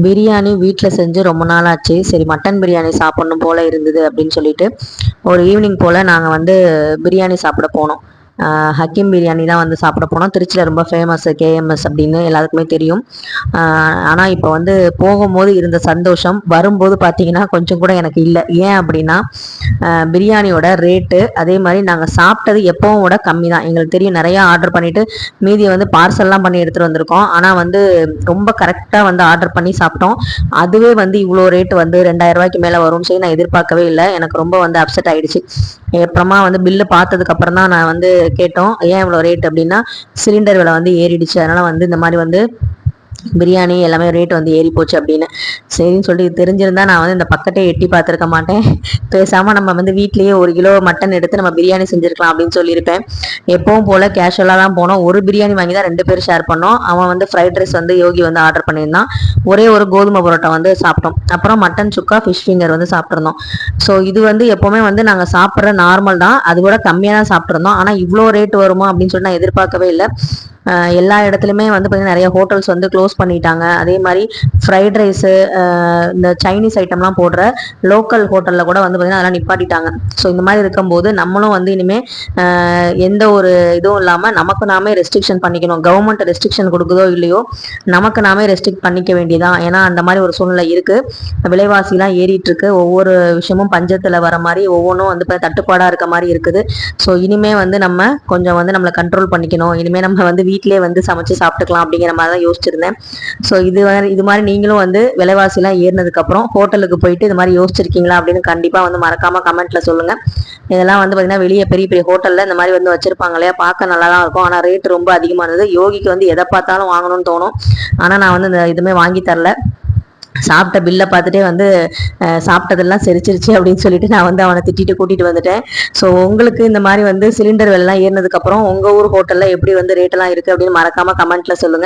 பிரியாணி வீட்டில் செஞ்சு ரொம்ப நாள் ஆச்சு. சரி மட்டன் பிரியாணி சாப்பிட்ணும் போல இருந்தது அப்படின்னு சொல்லிட்டு ஒரு ஈவினிங் போல் நாங்கள் வந்து பிரியாணி சாப்பிட போனோம். ஹக்கீம் பிரியாணி தான் வந்து சாப்பிட போனோம். திருச்சியில் ரொம்ப ஃபேமஸ்ஸு கேஎம்எஸ் அப்படின்னு எல்லாத்துக்குமே தெரியும். ஆனால் இப்போ வந்து போகும்போது இருந்த சந்தோஷம் வரும்போது பார்த்தீங்கன்னா கொஞ்சம் கூட எனக்கு இல்லை. ஏன் அப்படின்னா பிரியாணியோட ரேட்டு அதே மாதிரி நாங்கள் சாப்பிட்டது எப்பவும் விட கம்மி தான். எங்களுக்கு தெரியும் நிறையா ஆர்டர் பண்ணிவிட்டு மீதியை வந்து பார்சல்லாம் பண்ணி எடுத்துகிட்டு வந்திருக்கோம். ஆனால் வந்து ரொம்ப கரெக்டாக வந்து ஆர்டர் பண்ணி சாப்பிட்டோம். அதுவே வந்து இவ்வளோ ரேட்டு வந்து 2000 ரூபாய்க்கு மேலே வரும்னு சொல்லி நான் எதிர்பார்க்கவே இல்லை. எனக்கு ரொம்ப வந்து அப்செட் ஆகிடுச்சு. அப்புறமா வந்து பில்லு பார்த்ததுக்கப்புறம் தான் நான் வந்து கேட்டோம் ஏன் இவ்வளோ ரேட் அப்படின்னா சிலிண்டர் விலை வந்து ஏறிடுச்சு, அதனால் வந்து இந்த மாதிரி வந்து பிரியாணி எல்லாமே ரேட் வந்து ஏறி போச்சு அப்படின்னு. சரின்னு சொல்லிட்டு தெரிஞ்சிருந்தா நான் வந்து இந்த பக்கத்தே எட்டி பார்த்துருக்க மாட்டேன். பேசாமல் நம்ம வந்து வீட்லேயே 1 கிலோ மட்டன் எடுத்து நம்ம பிரியாணி செஞ்சுருக்கலாம் அப்படின்னு சொல்லியிருப்பேன். எப்பவும் போல் கேஷுவலாக தான் போனோம். ஒரு பிரியாணி வாங்கி தான் 2 பேர் ஷேர் பண்ணோம். அவன் வந்து ஃப்ரைட் ரைஸ் வந்து யோகி வந்து ஆர்டர் பண்ணியிருந்தான். ஒரே ஒரு கோதுமை பரோட்டா வந்து சாப்பிட்டோம். அப்புறம் மட்டன் சுக்கா ஃபிஷ் ஃபிங்கர் வந்து சாப்பிட்ருந்தோம். ஸோ இது வந்து எப்போவுமே வந்து நாங்கள் சாப்பிட்ற நார்மல் தான், அது கூட கம்மியாக தான் சாப்பிட்ருந்தோம். ஆனால் இவ்வளோ ரேட் வருமா அப்படின்னு சொல்லி நான் எதிர்பார்க்கவே இல்லை. எல்லா இடத்துலையுமே வந்து பார்த்திங்கன்னா நிறைய ஹோட்டல்ஸ் வந்து க்ளோஸ் பண்ணிட்டாங்க. அதே மாதிரி ஃப்ரைட் ரைஸு இந்த சைனீஸ் ஐட்டம்லாம் போடுற லோக்கல் ஹோட்டலில் கூட வந்து பார்த்திங்கன்னா அதெல்லாம் நிப்பாட்டிட்டாங்க. ஸோ இந்த மாதிரி இருக்கும்போது நம்மளும் வந்து இனிமேல் எந்த ஒரு இதுவும் இல்லாமல் நமக்கு நாமே ரெஸ்ட்ரிக்ஷன் பண்ணிக்கணும். கவர்மெண்ட் ரெஸ்ட்ரிக்ஷன் கொடுக்குதோ இல்லையோ நமக்கு நாமே ரெஸ்ட்ரிக்ட் பண்ணிக்க வேண்டியதான். ஏன்னா அந்த மாதிரி ஒரு சூழ்நிலை இருக்குது. விலைவாசிலாம் ஏறிட்டுருக்கு. ஒவ்வொரு விஷயமும் பஞ்சத்தில் வர மாதிரி ஒவ்வொன்றும் வந்து தட்டுப்பாடாக இருக்க மாதிரி இருக்குது. ஸோ இனிமேல் வந்து நம்ம கொஞ்சம் வந்து நம்மளை கண்ட்ரோல் பண்ணிக்கணும். இனிமேல் நம்ம வந்து வீட்டிலே வந்து சமைச்சு சாப்பிட்டுக்கலாம் அப்படிங்கிற மாதிரி தான் யோசிச்சிருந்தேன். ஸோ இது மாதிரி நீங்களும் வந்து விலைவாசிலாம் ஏறினதுக்கப்புறம் ஹோட்டலுக்கு போயிட்டு இது மாதிரி யோசிச்சிருக்கீங்களா அப்படின்னு கண்டிப்பாக வந்து மறக்காமல் கமெண்ட்டில் சொல்லுங்கள். இதெல்லாம் வந்து பார்த்திங்கன்னா வெளியே பெரிய பெரிய ஹோட்டலில் இந்த மாதிரி வந்து வச்சுருப்பாங்க இல்லையா, பார்க்க நல்லா தான் இருக்கும். ஆனால் ரேட் ரொம்ப அதிகமானது. யோகிக்கு வந்து எதை பார்த்தாலும் வாங்கணும்னு தோணும். ஆனால் நான் வந்து இந்த இதுவுமே வாங்கி தரல. சாப்பிட்ட பில்லை பார்த்துட்டே வந்து சாப்பிட்டதெல்லாம் செரிச்சிருச்சு அப்படின்னு சொல்லிட்டு நான் வந்து அவனை திட்டிட்டு கூட்டிகிட்டு வந்துட்டேன். ஸோ உங்களுக்கு இந்த மாதிரி வந்து சிலிண்டர் விலைலாம் ஏறினதுக்கப்புறம் உங்கள் ஊர் ஹோட்டலில் எப்படி வந்து ரேட்டெல்லாம் இருக்குது அப்படின்னு மறக்காமல் கமெண்ட்டில் சொல்லுங்கள்.